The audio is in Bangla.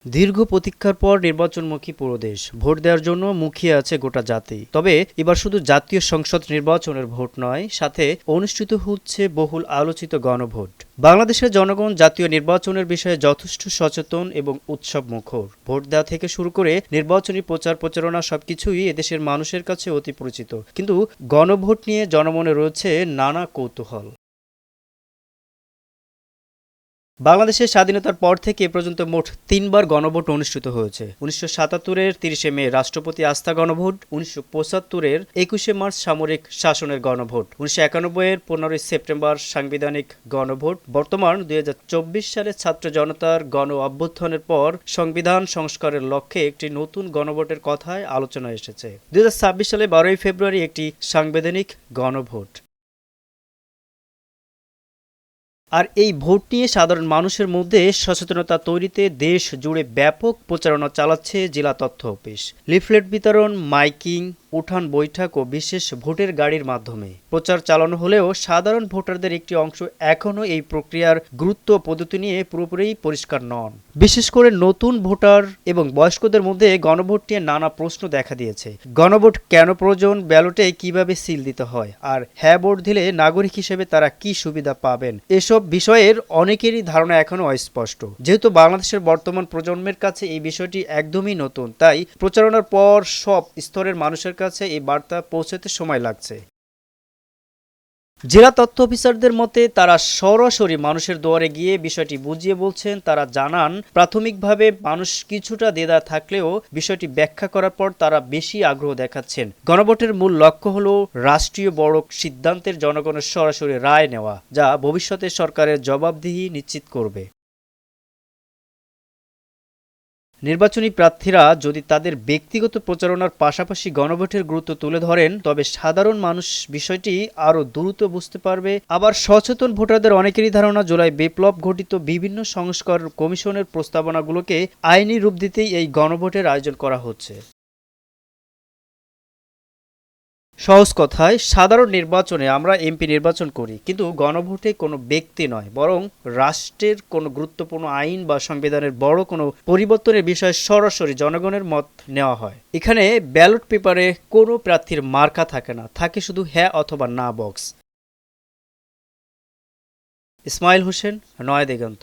দীর্ঘ প্রতীক্ষার পর নির্বাচনমুখী পুরো দেশ। ভোট দেওয়ার জন্য মুখিয়ে আছে গোটা জাতি। তবে এবার শুধু জাতীয় সংসদ নির্বাচনের ভোট নয়, সাথে অনুষ্ঠিত হচ্ছে বহুল আলোচিত গণভোট। বাংলাদেশের জনগণ জাতীয় নির্বাচনের বিষয়ে যথেষ্ট সচেতন এবং উৎসবমুখর। ভোট দেওয়া থেকে শুরু করে নির্বাচনী প্রচার প্রচারণা সবকিছুই এদেশের মানুষের কাছে অতি পরিচিত। কিন্তু গণভোট নিয়ে জনমনে রয়েছে নানা কৌতূহল। বাংলাদেশের স্বাধীনতার পর থেকে এ পর্যন্ত মোট তিনবার গণভোট অনুষ্ঠিত হয়েছে। ১৯৭৭-এর ৩০শে মে রাষ্ট্রপতি আস্থা গণভোট, ১৯৭৫-এর ২১শে মার্চ সামরিক শাসনের গণভোট, ১৯৯১-এর ১৫ই সেপ্টেম্বর সাংবিধানিক গণভোট। বর্তমান ২০২৪ সালে ছাত্র জনতার গণ অভ্যুত্থানের পর সংবিধান সংস্কারের লক্ষ্যে একটি নতুন গণভোটের কথায় আলোচনা এসেছে। ২০২৬ সালে ১২ই ফেব্রুয়ারি একটি সাংবিধানিক গণভোট। আর এই ভোট নিয়ে সাধারণ মানুষের মধ্যে সচেতনতা তৈরিতে দেশ জুড়ে ব্যাপক প্রচারণা চালাচ্ছে জেলা তথ্য অফিস। লিফলেট বিতরণ, মাইকিং, উঠান বৈঠক ও বিশেষ ভোটের গাড়ির মাধ্যমে প্রচার চালানো হলেও সাধারণ ভোটারদের একটি অংশ এখনও এই প্রক্রিয়ার গুরুত্ব পদ্ধতি নিয়ে পুরোপুরি পরিষ্কার নন। বিশেষ করে নতুন ভোটার এবং বয়স্কদের মধ্যে গণভোট নিয়ে নানা প্রশ্ন দেখা দিয়েছে। গণভোট কেন প্রয়োজন, ব্যালটে কিভাবে সিল দিতে হয়, আর হ্যাঁ ভোট দিলে নাগরিক হিসেবে তারা কি সুবিধা পাবেন, এসব বিষয়ের অনেকেরই ধারণা এখনো অস্পষ্ট। যেহেতু বাংলাদেশের বর্তমান প্রজন্মের কাছে এই বিষয়টি একদমই নতুন, তাই প্রচারণার পর সব স্তরের মানুষের কাছে এই বার্তা পৌঁছাতে সময় লাগছে। জেলা তথ্য অফিসারদের মতে, তারা সরাসরি মানুষের দুয়ারে গিয়ে বিষয়টি বুঝিয়ে বলছেন। তারা জানান, প্রাথমিকভাবে মানুষ কিছুটা দ্বিধা থাকলেও বিষয়টি ব্যাখ্যা করার পর তারা বেশি আগ্রহ দেখাচ্ছেন। গণভোটের মূল লক্ষ্য হলো রাষ্ট্রীয় বড় সিদ্ধান্তের জনগণের সরাসরি রায় নেওয়া, যা ভবিষ্যতে সরকারের জবাবদিহি নিশ্চিত করবে। নির্বাচনী প্রার্থীরা যদি তাদের ব্যক্তিগত প্রচারণার পাশাপাশি গণভোটের গুরুত্ব তুলে ধরেন, তবে সাধারণ মানুষ বিষয়টি আরও দ্রুত বুঝতে পারবে। আবার সচেতন ভোটারদের অনেকেরই ধারণা, জুলাই বিপ্লব ঘটিত বিভিন্ন সংস্কার কমিশনের প্রস্তাবনাগুলোকে আইনি রূপ দিতেই এই গণভোটের আয়োজন করা হচ্ছে। সহজ কথায়, সাধারণ নির্বাচনে আমরা এমপি নির্বাচন করি, কিন্তু গণভোটে কোনো ব্যক্তি নয়, বরং রাষ্ট্রের কোনো গুরুত্বপূর্ণ আইন বা সংবিধানের বড় কোনো পরিবর্তনের বিষয়ে সরাসরি জনগণের মত নেওয়া হয়। এখানে ব্যালট পেপারে কোনো প্রার্থীর মার্কা থাকে না, থাকে শুধু হ্যাঁ অথবা না বক্স। ইসমাইল হোসেন, নয়া দিগন্ত।